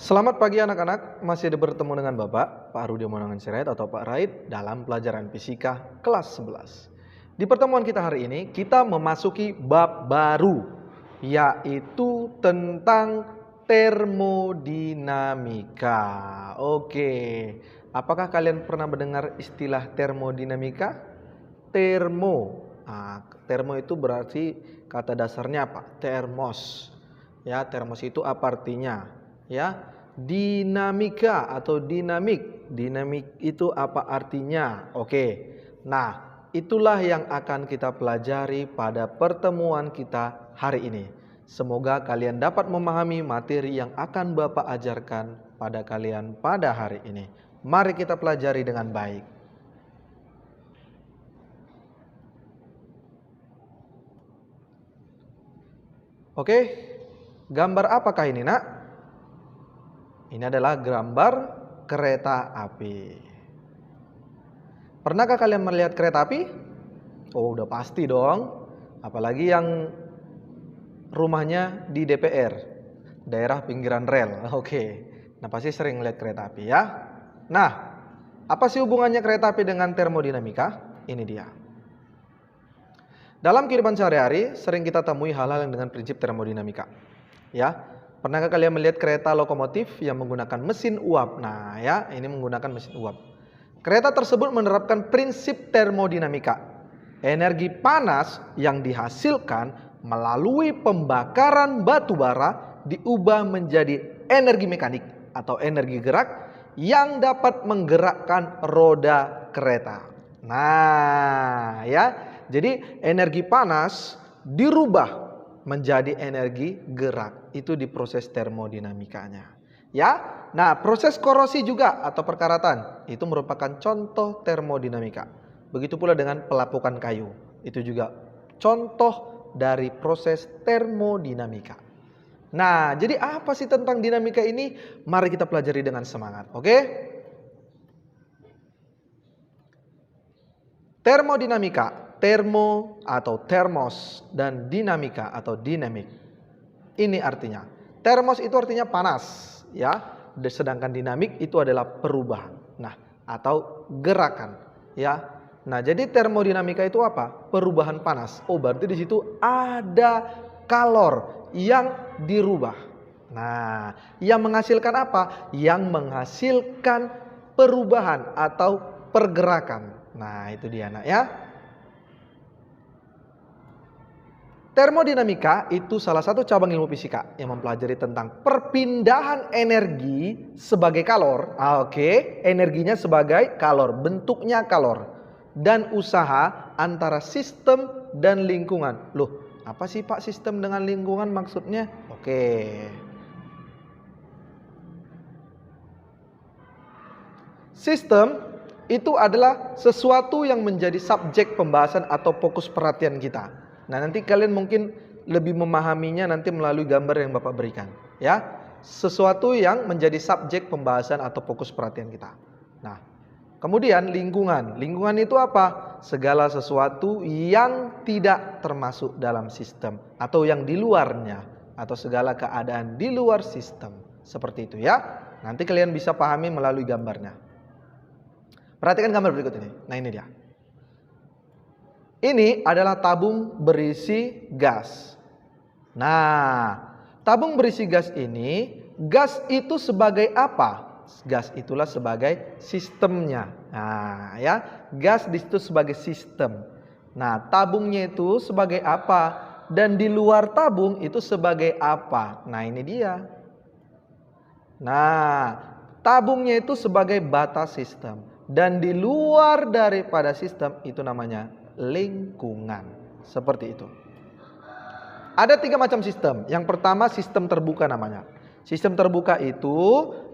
Selamat pagi anak-anak, masih bertemu dengan Bapak, Pak Rudi Monangan Sirait atau Pak Raid dalam pelajaran fisika kelas 11. Di pertemuan kita hari ini, kita memasuki bab baru, yaitu tentang termodinamika. Oke, apakah kalian pernah mendengar istilah termodinamika? Termo itu berarti kata dasarnya apa? Termos. Ya, termos itu apa artinya? Ya, dinamika atau dinamik. Dinamik itu apa artinya? Oke. Nah, itulah yang akan kita pelajari pada pertemuan kita hari ini. Semoga kalian dapat memahami materi yang akan Bapak ajarkan pada kalian pada hari ini. Mari kita pelajari dengan baik. Oke, gambar apakah ini, Nak? Ini adalah gambar kereta api. Pernahkah kalian melihat kereta api? Oh, udah pasti dong. Apalagi yang rumahnya di DPR, daerah pinggiran rel. Oke. Nah, pasti sering lihat kereta api ya. Nah, apa sih hubungannya kereta api dengan termodinamika? Ini dia. Dalam kehidupan sehari-hari sering kita temui hal-hal yang dengan prinsip termodinamika. Ya. Pernahkah kalian melihat kereta lokomotif yang menggunakan mesin uap? Nah, ya, ini menggunakan mesin uap. Kereta tersebut menerapkan prinsip termodinamika. Energi panas yang dihasilkan melalui pembakaran batu bara diubah menjadi energi mekanik atau energi gerak yang dapat menggerakkan roda kereta. Nah, ya. Jadi energi panas dirubah menjadi energi gerak. Itu di proses termodinamikanya. Ya. Nah, proses korosi juga atau perkaratan itu merupakan contoh termodinamika. Begitu pula dengan pelapukan kayu. Itu juga contoh dari proses termodinamika. Nah, jadi apa sih tentang dinamika ini? Mari kita pelajari dengan semangat, oke? Termodinamika, termo atau termos, dan dinamika atau dinamik. Ini artinya, termos itu artinya panas, ya. Sedangkan dinamik itu adalah perubahan. Nah, atau gerakan, ya. Nah, jadi termodinamika itu apa? Perubahan panas. Oh, berarti di situ ada kalor yang dirubah. Nah, yang menghasilkan apa? Yang menghasilkan perubahan atau pergerakan. Nah, itu dia, Nak, ya. Termodinamika itu salah satu cabang ilmu fisika yang mempelajari tentang perpindahan energi sebagai kalor. Oke, energinya sebagai kalor, bentuknya kalor, dan usaha antara sistem dan lingkungan. Loh, apa sih Pak sistem dengan lingkungan maksudnya? Oke. Sistem itu adalah sesuatu yang menjadi subjek pembahasan atau fokus perhatian kita. Nah, nanti kalian mungkin lebih memahaminya nanti melalui gambar yang Bapak berikan, ya. Sesuatu yang menjadi subjek pembahasan atau fokus perhatian kita. Nah, kemudian lingkungan. Lingkungan itu apa? Segala sesuatu yang tidak termasuk dalam sistem atau yang di luarnya, atau segala keadaan di luar sistem. Seperti itu, ya. Nanti kalian bisa pahami melalui gambarnya. Perhatikan gambar berikut ini. Nah, ini dia. Ini adalah tabung berisi gas. Nah, tabung berisi gas ini, gas itu sebagai apa? Gas itulah sebagai sistemnya. Nah, ya, gas di situ sebagai sistem. Nah, tabungnya itu sebagai apa? Dan di luar tabung itu sebagai apa? Nah, ini dia. Nah, tabungnya itu sebagai batas sistem. Dan di luar daripada sistem itu namanya lingkungan. Seperti itu. Ada 3 macam sistem. Yang pertama sistem terbuka namanya. Sistem terbuka itu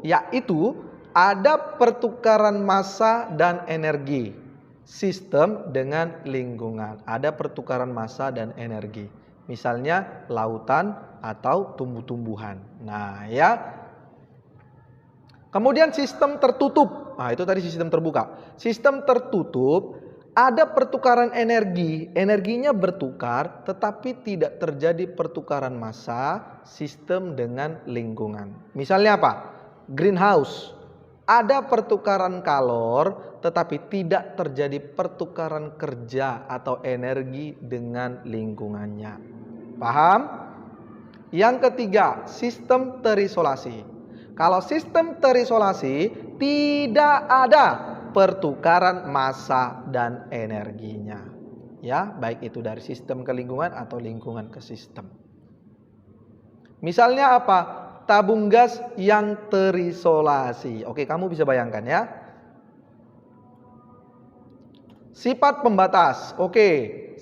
yaitu ada pertukaran massa dan energi. Sistem dengan lingkungan. Ada pertukaran massa dan energi. Misalnya lautan atau tumbuh-tumbuhan. Nah, ya. Kemudian sistem tertutup. Nah, itu tadi sistem terbuka. Sistem tertutup ada pertukaran energi. Energinya bertukar tetapi tidak terjadi pertukaran massa sistem dengan lingkungan. Misalnya apa? greenhouse. Ada pertukaran kalor, tetapi tidak terjadi pertukaran kerja atau energi dengan lingkungannya. Paham? Yang ketiga, sistem terisolasi. Kalau sistem terisolasi, tidak ada pertukaran massa dan energinya. Ya, baik itu dari sistem ke lingkungan atau lingkungan ke sistem. Misalnya apa? Tabung gas yang terisolasi. Oke, kamu bisa bayangkan ya. Sifat pembatas. Oke,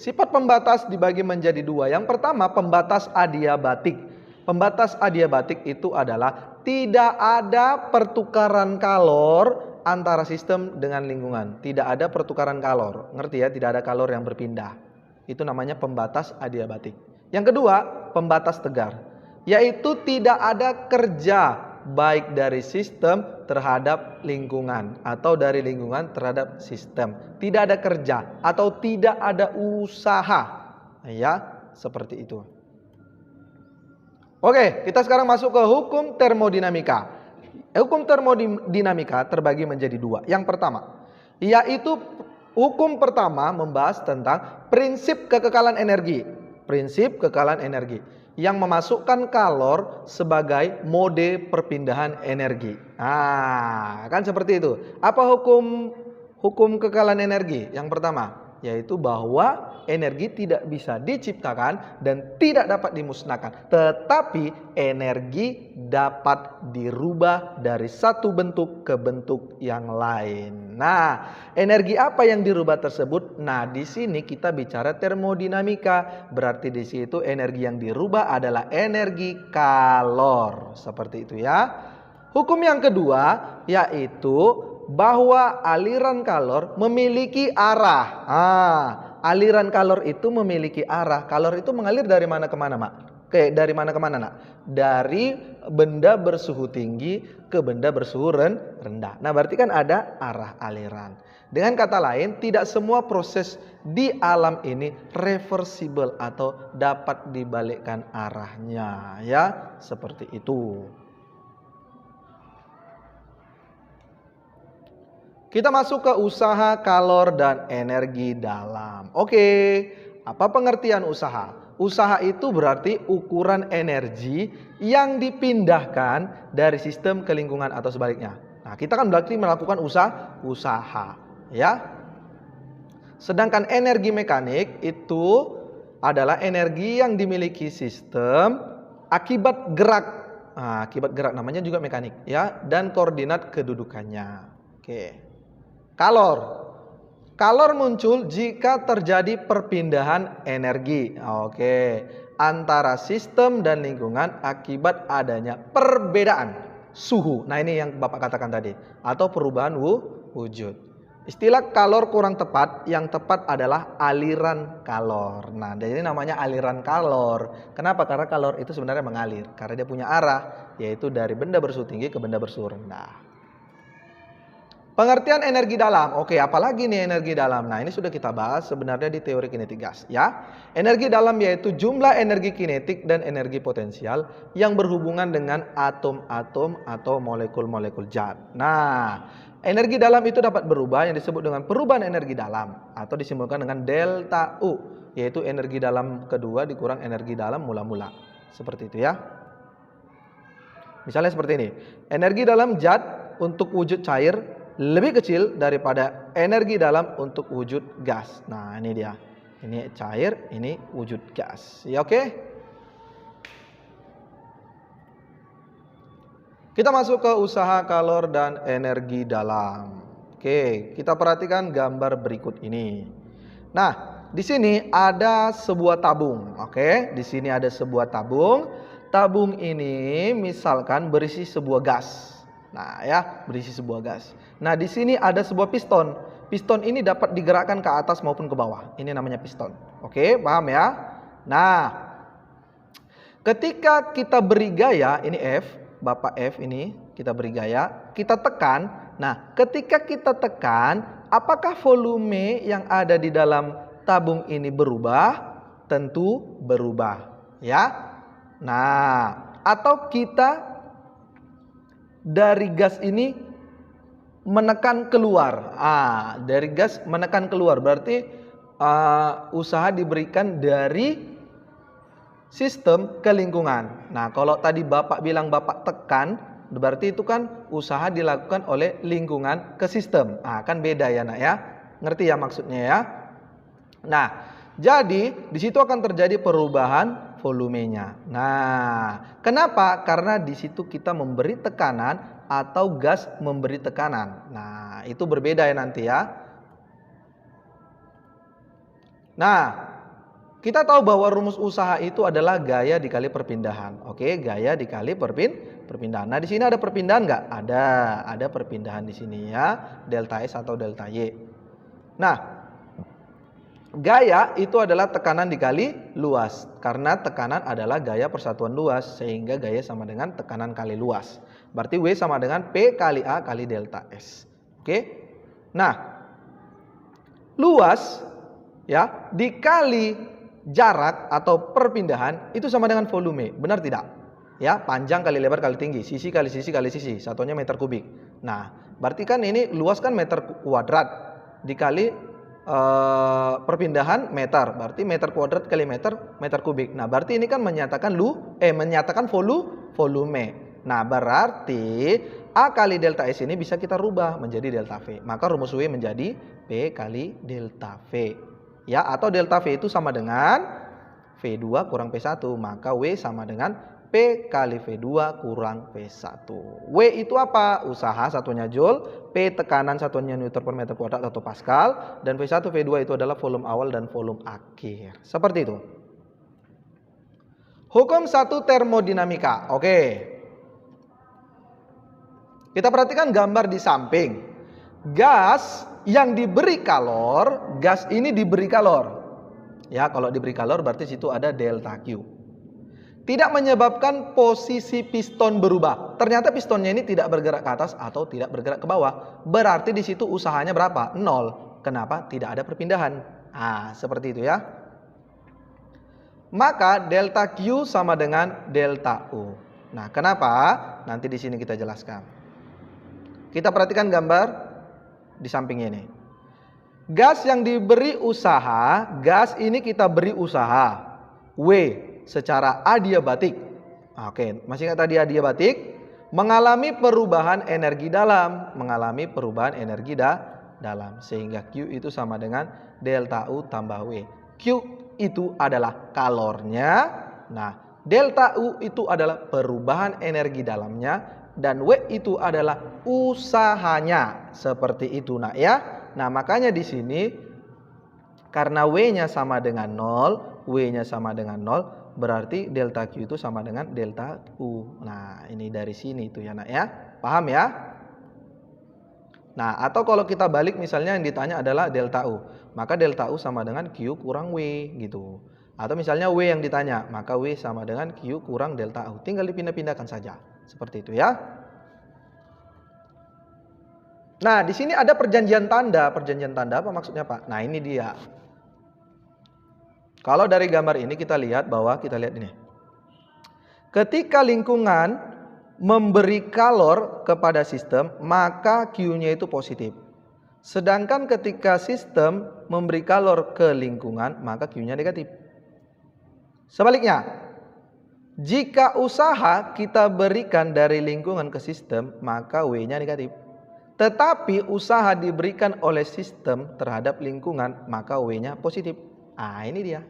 sifat pembatas dibagi menjadi dua. Yang pertama, pembatas adiabatik. Pembatas adiabatik itu adalah tidak ada pertukaran kalor antara sistem dengan lingkungan. Tidak ada pertukaran kalor. Ngerti ya? Tidak ada kalor yang berpindah. Itu namanya pembatas adiabatik. Yang kedua, pembatas tegar. Yaitu tidak ada kerja baik dari sistem terhadap lingkungan atau dari lingkungan terhadap sistem. Tidak ada kerja atau tidak ada usaha. Ya, seperti itu. Oke, kita sekarang masuk ke hukum termodinamika. Hukum termodinamika terbagi menjadi dua. Yang pertama, yaitu hukum pertama membahas tentang prinsip kekekalan energi. Prinsip kekekalan energi yang memasukkan kalor sebagai mode perpindahan energi. Nah, kan seperti itu. Apa hukum kekekalan energi? Yang pertama, yaitu bahwa energi tidak bisa diciptakan dan tidak dapat dimusnahkan, tetapi energi dapat dirubah dari satu bentuk ke bentuk yang lain. Nah, energi apa yang dirubah tersebut? Nah, di sini kita bicara termodinamika. Berarti di situ energi yang dirubah adalah energi kalor. Seperti itu ya. Hukum yang kedua yaitu bahwa aliran kalor memiliki arah. Aliran kalor itu memiliki arah. Kalor itu mengalir dari mana ke mana, Mak? Dari mana ke mana, Nak? Dari benda bersuhu tinggi ke benda bersuhu rendah. Nah, berarti kan ada arah aliran. Dengan kata lain, tidak semua proses di alam ini reversible atau dapat dibalikkan arahnya, ya. Seperti itu. Kita masuk ke usaha, kalor, dan energi dalam. Oke, apa pengertian usaha? Usaha itu berarti ukuran energi yang dipindahkan dari sistem ke lingkungan atau sebaliknya. Nah, kita kan berarti melakukan usaha, ya. Sedangkan energi mekanik itu adalah energi yang dimiliki sistem akibat gerak. Nah, akibat gerak namanya juga mekanik, ya, dan koordinat kedudukannya. Oke. Kalor muncul jika terjadi perpindahan energi. Oke, antara sistem dan lingkungan akibat adanya perbedaan suhu. Nah, ini yang Bapak katakan tadi, atau perubahan wujud. Istilah kalor kurang tepat, yang tepat adalah aliran kalor. Nah, jadi namanya aliran kalor. Kenapa? Karena kalor itu sebenarnya mengalir, karena dia punya arah, yaitu dari benda bersuhu tinggi ke benda bersuhu rendah. Pengertian energi dalam. Oke, apalagi nih energi dalam? Nah, ini sudah kita bahas sebenarnya di teori kinetik gas, ya. Energi dalam yaitu jumlah energi kinetik dan energi potensial yang berhubungan dengan atom-atom atau molekul-molekul zat. Nah, energi dalam itu dapat berubah yang disebut dengan perubahan energi dalam atau disimbolkan dengan delta U, yaitu energi dalam kedua dikurang energi dalam mula-mula. Seperti itu ya. Misalnya seperti ini. Energi dalam zat untuk wujud cair lebih kecil daripada energi dalam untuk wujud gas. Nah, ini dia. Ini cair, ini wujud gas. Ya, oke? Kita masuk ke usaha, kalor, dan energi dalam. Oke, kita perhatikan gambar berikut ini. Nah, di sini ada sebuah tabung. Oke, di sini ada sebuah tabung. Tabung ini misalkan berisi sebuah gas. Nah, ya, berisi sebuah gas. Nah, di sini ada sebuah piston. Piston ini dapat digerakkan ke atas maupun ke bawah. Ini namanya piston. Oke, paham ya? Nah, ketika kita beri gaya, ini F, Bapak F ini, kita beri gaya, kita tekan. Nah, ketika kita tekan, apakah volume yang ada di dalam tabung ini berubah? Tentu berubah, ya. Nah, atau kita dari gas ini menekan keluar. Dari gas menekan keluar berarti usaha diberikan dari sistem ke lingkungan. Nah, kalau tadi Bapak bilang Bapak tekan, berarti itu kan usaha dilakukan oleh lingkungan ke sistem. Kan beda ya, Nak ya. Ngerti ya maksudnya ya? Nah, jadi di situ akan terjadi perubahan volumenya. Nah, kenapa? Karena di situ kita memberi tekanan atau gas memberi tekanan. Nah, itu berbeda ya nanti ya. Nah, kita tahu bahwa rumus usaha itu adalah gaya dikali perpindahan. Oke, gaya dikali perpindahan. Nah, di sini ada perpindahan nggak? Ada perpindahan di sini ya, delta S atau delta Y. Nah, gaya itu adalah tekanan dikali luas. Karena tekanan adalah gaya persatuan luas, sehingga gaya sama dengan tekanan kali luas. Berarti W sama dengan P kali A kali delta S. Oke. Nah, luas ya dikali jarak atau perpindahan itu sama dengan volume. Benar tidak? Ya, panjang kali lebar kali tinggi, sisi kali sisi kali sisi, satunya meter kubik. Nah, berarti kan ini luas kan meter kuadrat dikali perpindahan meter, berarti meter kuadrat kali meter kubik. Nah, berarti ini kan menyatakan volume. Nah, berarti A kali delta S ini bisa kita rubah menjadi delta V. Maka rumus W menjadi P kali delta V. Ya, atau delta V itu sama dengan V2 kurang P1. Maka W sama dengan P kali V2 kurang V1. W itu apa? Usaha satunya Joule, P tekanan satunya Newton per meter kuadrat atau Pascal, dan V1 V2 itu adalah volume awal dan volume akhir. Seperti itu. Hukum 1 termodinamika. Oke. Kita perhatikan gambar di samping. Gas yang diberi kalor, gas ini diberi kalor. Ya, kalau diberi kalor berarti situ ada delta Q. Tidak menyebabkan posisi piston berubah. Ternyata pistonnya ini tidak bergerak ke atas atau tidak bergerak ke bawah. Berarti di situ usahanya berapa? 0. Kenapa? Tidak ada perpindahan. Seperti itu ya. Maka delta Q sama dengan delta U. Nah, kenapa? Nanti di sini kita jelaskan. Kita perhatikan gambar di samping ini. Gas yang diberi usaha, gas ini kita beri usaha W secara adiabatik. Oke, masih ingat tadi adiabatik? Mengalami perubahan energi dalam, dalam sehingga Q itu sama dengan delta U tambah W. Q itu adalah kalornya. Nah, delta U itu adalah perubahan energi dalamnya. Dan W itu adalah usahanya. Seperti itu nak ya. Nah, makanya di sini karena W-nya sama dengan 0, W-nya sama dengan 0, berarti delta Q itu sama dengan delta U. Nah, ini dari sini itu ya nak ya. Paham ya? Nah, atau kalau kita balik misalnya yang ditanya adalah delta U, maka delta U sama dengan Q kurang W gitu. Atau misalnya W yang ditanya, maka W sama dengan Q kurang delta U. Tinggal dipindah-pindahkan saja. Seperti itu ya. Nah, di sini ada perjanjian tanda. Perjanjian tanda apa maksudnya, Pak? Nah, ini dia. Kalau dari gambar ini kita lihat bahwa kita lihat ini. Ketika lingkungan memberi kalor kepada sistem, maka Q-nya itu positif. Sedangkan ketika sistem memberi kalor ke lingkungan, maka Q-nya negatif. Sebaliknya, jika usaha kita berikan dari lingkungan ke sistem, maka W-nya negatif. Tetapi usaha diberikan oleh sistem terhadap lingkungan, maka W-nya positif. Ini dia.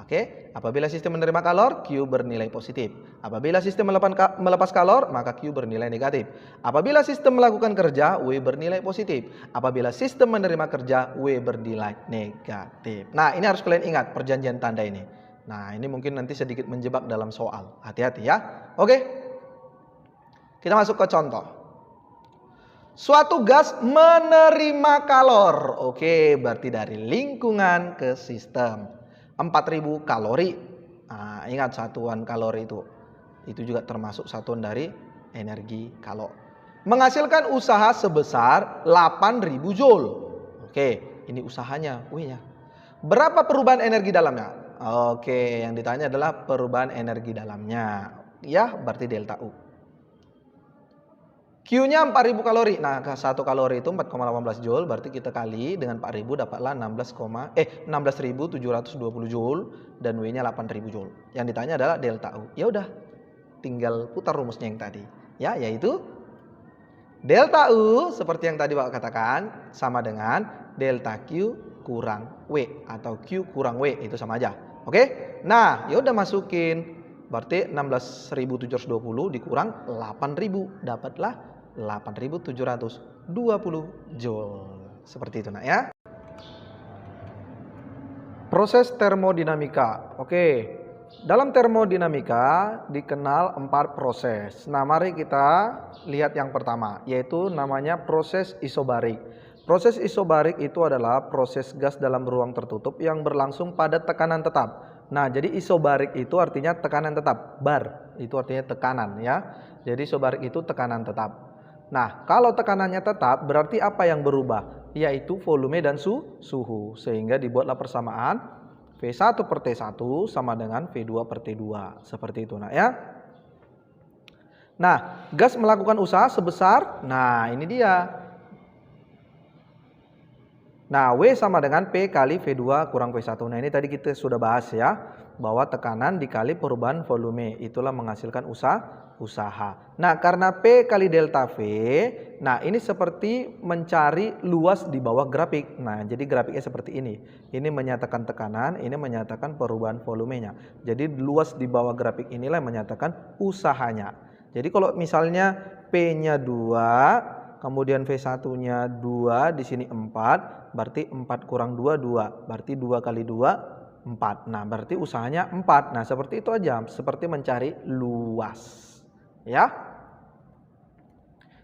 Oke. Apabila sistem menerima kalor, Q bernilai positif. Apabila sistem melepas kalor, maka Q bernilai negatif. Apabila sistem melakukan kerja, W bernilai positif. Apabila sistem menerima kerja, W bernilai negatif. Nah, ini harus kalian ingat perjanjian tanda ini. Nah, ini mungkin nanti sedikit menjebak dalam soal. Hati-hati ya. Oke. Kita masuk ke contoh. Suatu gas menerima kalor. Oke, berarti dari lingkungan ke sistem. 4000 kalori. Ingat satuan kalori itu. Itu juga termasuk satuan dari energi kalor. Menghasilkan usaha sebesar 8000 joule. Oke, ini usahanya, W-nya. Berapa perubahan energi dalamnya? Oke, yang ditanya adalah perubahan energi dalamnya. Ya, berarti delta U. Q-nya 4000 kalori. Nah, 1 kalori itu 4,18 joule, berarti kita kali dengan 4000 dapatlah 16.720 joule dan W-nya 8000 joule. Yang ditanya adalah delta U. Ya udah, tinggal putar rumusnya yang tadi. Ya, yaitu delta U seperti yang tadi Bapak katakan sama dengan delta Q kurang W atau Q kurang W, itu sama aja. Oke? Nah, ya udah masukin. Berarti 16.720 dikurang 8.000, dapatlah 8.720 joule. Seperti itu nak ya. Proses termodinamika. Oke. Dalam termodinamika dikenal 4 proses. Nah, mari kita lihat yang pertama, yaitu namanya proses isobarik. Proses isobarik itu adalah proses gas dalam ruang tertutup yang berlangsung pada tekanan tetap. Nah, jadi isobarik itu artinya tekanan tetap. Bar itu artinya tekanan ya. Jadi isobarik itu tekanan tetap. Nah, kalau tekanannya tetap berarti apa yang berubah? Yaitu volume dan suhu. Sehingga dibuatlah persamaan V1 per T1 sama dengan V2 per T2. Seperti itu nak ya. Nah, gas melakukan usaha sebesar, nah ini dia. Nah, W sama dengan P kali V2 kurang V1. Nah, ini tadi kita sudah bahas ya. Bahwa tekanan dikali perubahan volume. Itulah menghasilkan usaha. Nah, karena P kali delta V, nah ini seperti mencari luas di bawah grafik. Nah, jadi grafiknya seperti ini. Ini menyatakan tekanan, ini menyatakan perubahan volumenya. Jadi luas di bawah grafik inilah yang menyatakan usahanya. Jadi kalau misalnya P-nya 2, kemudian V1-nya 2, di sini 4, berarti 4 kurang 2, 2. Berarti 2 kali 2, 4. Nah, berarti usahanya 4. Nah, seperti itu aja, seperti mencari luas. Ya.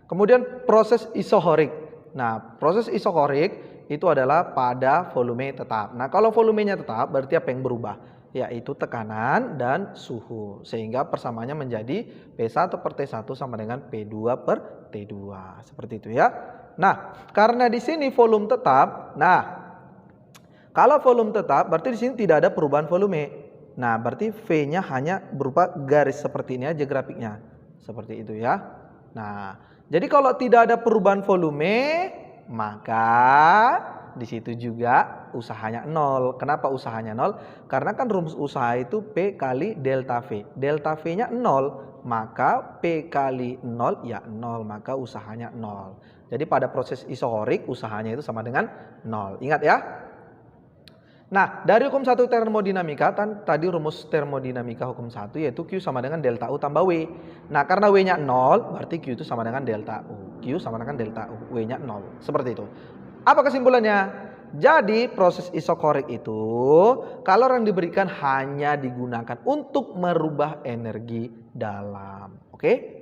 Kemudian proses isohorik. Nah, proses isohorik itu adalah pada volume tetap. Nah, kalau volumenya tetap berarti apa yang berubah? Yaitu tekanan dan suhu. Sehingga persamaannya menjadi P1 per T1 sama dengan P2 per T2. Seperti itu ya. Nah, karena di sini volume tetap, nah kalau volume tetap berarti di sini tidak ada perubahan volume. Nah, berarti V-nya hanya berupa garis seperti ini aja grafiknya. Seperti itu ya. Nah, jadi kalau tidak ada perubahan volume, maka di situ juga usahanya 0. Kenapa usahanya 0? Karena kan rumus usaha itu P kali delta V. Delta V-nya 0, maka P kali 0 ya 0, maka usahanya 0. Jadi pada proses isohorik usahanya itu sama dengan 0. Ingat ya. Nah, dari hukum 1 termodinamika, tadi rumus termodinamika hukum 1 yaitu Q sama dengan delta U tambah W. Nah, karena W-nya 0, berarti Q itu sama dengan delta U. Q sama dengan delta U, W-nya 0. Seperti itu. Apa kesimpulannya? Jadi, proses isokorik itu, kalau yang diberikan hanya digunakan untuk merubah energi dalam. Oke?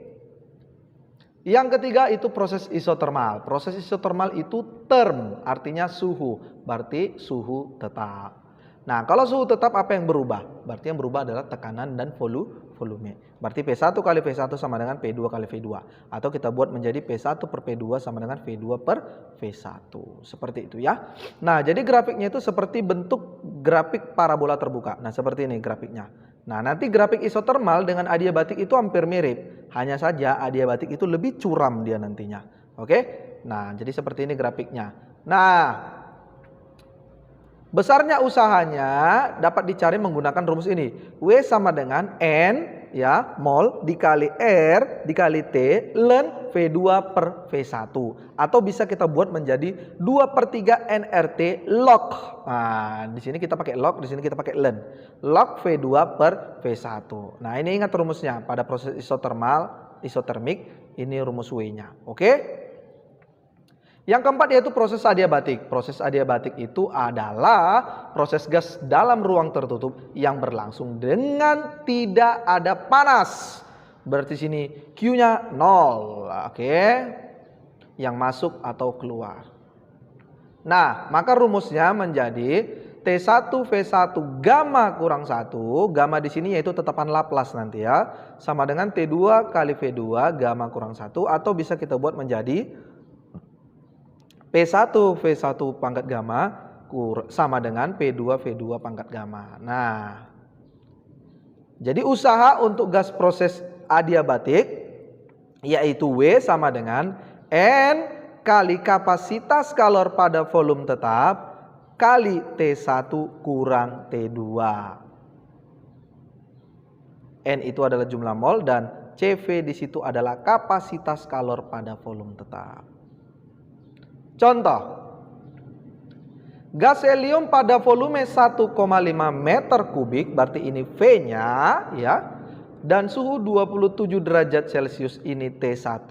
Yang ketiga itu proses isotermal. Proses isotermal itu term, artinya suhu. Berarti suhu tetap. Nah, kalau suhu tetap apa yang berubah? Berarti yang berubah adalah tekanan dan volume. Berarti P1 kali V1 sama dengan P2 kali V2. Atau kita buat menjadi P1 per P2 sama dengan V2 per V1. Seperti itu ya. Nah, jadi grafiknya itu seperti bentuk grafik parabola terbuka. Nah, seperti ini grafiknya. Nah, nanti grafik isotermal dengan adiabatik itu hampir mirip. Hanya saja adiabatik itu lebih curam dia nantinya. Oke? Nah, jadi seperti ini grafiknya. Nah, besarnya usahanya dapat dicari menggunakan rumus ini. W sama dengan N ya, mol dikali R dikali T ln V2 per V1. Atau bisa kita buat menjadi 2/3 nRT log. Nah, di sini kita pakai log, di sini kita pakai ln. Log V2 per V1. Nah, ini ingat rumusnya pada proses isotermik, ini rumus W-nya. Oke? Yang keempat yaitu proses adiabatik. Proses adiabatik itu adalah proses gas dalam ruang tertutup yang berlangsung dengan tidak ada panas. Berarti sini Q-nya 0. Oke. Yang masuk atau keluar. Nah, maka rumusnya menjadi T1 V1 gamma kurang 1. Gamma di sini yaitu tetapan Laplace nanti ya. Sama dengan T2 kali V2 gamma kurang 1. Atau bisa kita buat menjadi P1 V1 pangkat gamma sama dengan P2 V2 pangkat gamma. Nah, jadi usaha untuk gas proses adiabatik yaitu W sama dengan N kali kapasitas kalor pada volume tetap kali T1 kurang T2. N itu adalah jumlah mol dan CV di situ adalah kapasitas kalor pada volume tetap. Contoh, gas helium pada volume 1,5 meter kubik, berarti ini V-nya ya. Dan suhu 27 derajat Celcius ini T1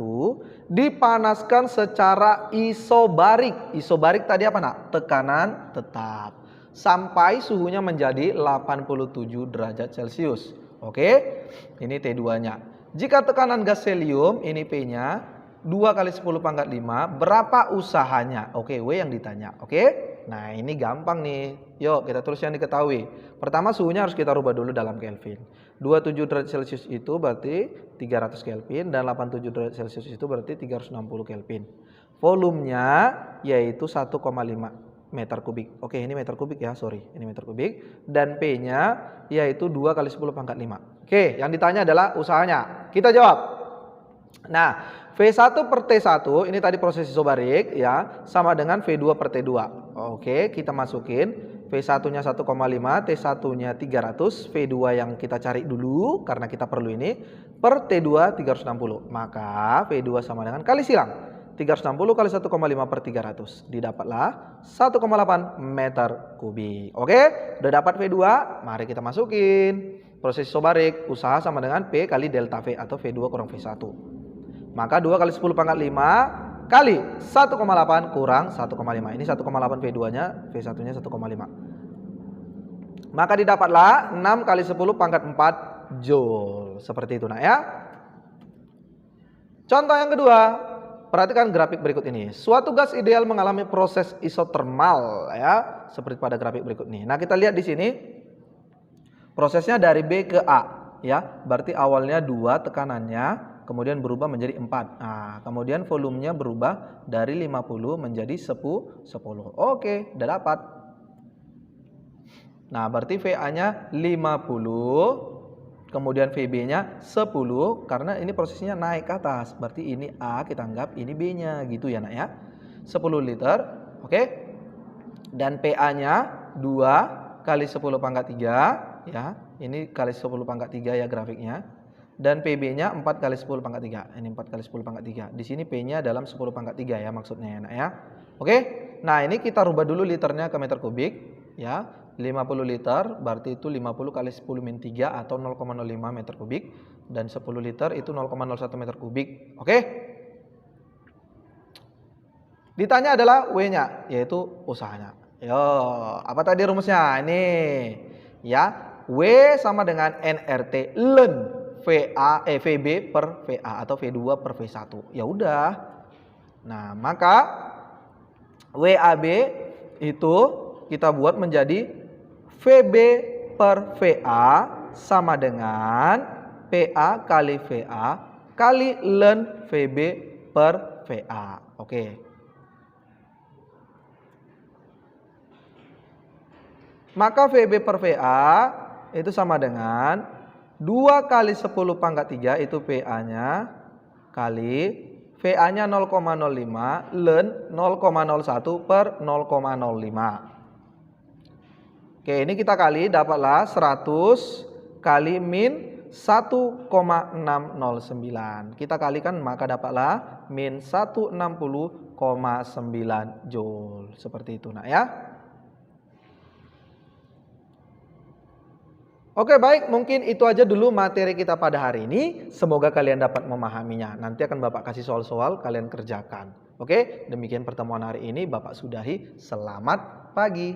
dipanaskan secara isobarik. Isobarik tadi apa nak? Tekanan tetap. Sampai suhunya menjadi 87 derajat Celcius. Oke, ini T2-nya. Jika tekanan gas helium, ini P-nya 2 kali 10 pangkat 5, berapa usahanya? Oke, W yang ditanya. Oke, nah ini gampang nih. Yuk kita tulis yang diketahui. Pertama suhunya harus kita rubah dulu dalam Kelvin. 27 derajat Celcius itu berarti 300 Kelvin dan 87 derajat Celcius itu berarti 360 Kelvin. Volumenya yaitu 1,5 meter kubik. Oke, ini meter kubik ya, sorry. Ini meter kubik. Dan P-nya yaitu 2 kali 10 pangkat 5. Oke, yang ditanya adalah usahanya. Kita jawab. Nah, V1 per T1 ini tadi proses isobarik ya, sama dengan V2 per T2. Oke, kita masukin. V1-nya 1,5, T1-nya 300, V2 yang kita cari dulu karena kita perlu ini, per T2 360. Maka V2 sama dengan kali silang. 360 kali 1,5 per 300. Didapatlah 1,8 meter kubik. Oke, udah dapat V2, mari kita masukin. Proses isobarik, usaha sama dengan P kali delta V atau V2 kurang V1. Maka 2 kali 10 pangkat 5 kali 1,8 kurang 1,5. Ini 1,8 V2-nya, V1-nya 1,5. Maka didapatlah 6 kali 10 pangkat 4 Joule. Seperti itu nak ya. Contoh yang kedua, perhatikan grafik berikut ini. Suatu gas ideal mengalami proses isotermal ya, seperti pada grafik berikut ini. Nah, kita lihat di sini prosesnya dari B ke A ya. Berarti awalnya 2 tekanannya, kemudian berubah menjadi 4. Nah, kemudian volumenya berubah dari 50 menjadi 10. Oke, udah dapat. Nah, berarti VA-nya 50, kemudian VB-nya 10, karena ini prosesnya naik ke atas. Berarti ini A, kita anggap ini B-nya, gitu ya nak ya. 10 liter, oke. Dan PA-nya 2 kali 10 pangkat 3, ya. Ini kali 10 pangkat 3 ya grafiknya. Dan PB-nya 4 kali 10 pangkat 3. Ini 4 kali 10 pangkat 3. Di sini P-nya dalam 10 pangkat 3 ya maksudnya ya nak ya. Oke. Nah, ini kita rubah dulu liternya ke meter kubik ya. 50 liter berarti itu 50 kali 10 min 3 atau 0,05 meter kubik. Dan 10 liter itu 0,01 meter kubik. Oke. Ditanya adalah W-nya, yaitu usahanya. Yo, apa tadi rumusnya? Ini ya. W sama dengan NRT ln VB per VA atau V2 per V1. Ya udah. Nah, maka WAB itu kita buat menjadi VB per VA sama dengan PA kali VA kali ln VB per VA. Oke. Maka VB per VA itu sama dengan 2 kali 10 pangkat 3 itu PA-nya kali VA-nya 0,05 ln 0,01 per 0,05. Oke, ini kita kali dapatlah 100 kali min 1,609. Kita kalikan maka dapatlah min 160,9 Joule. Seperti itu nak ya. Oke, baik, mungkin itu aja dulu materi kita pada hari ini. Semoga kalian dapat memahaminya. Nanti akan Bapak kasih soal-soal, kalian kerjakan. Oke, demikian pertemuan hari ini. Bapak sudahi. Selamat pagi.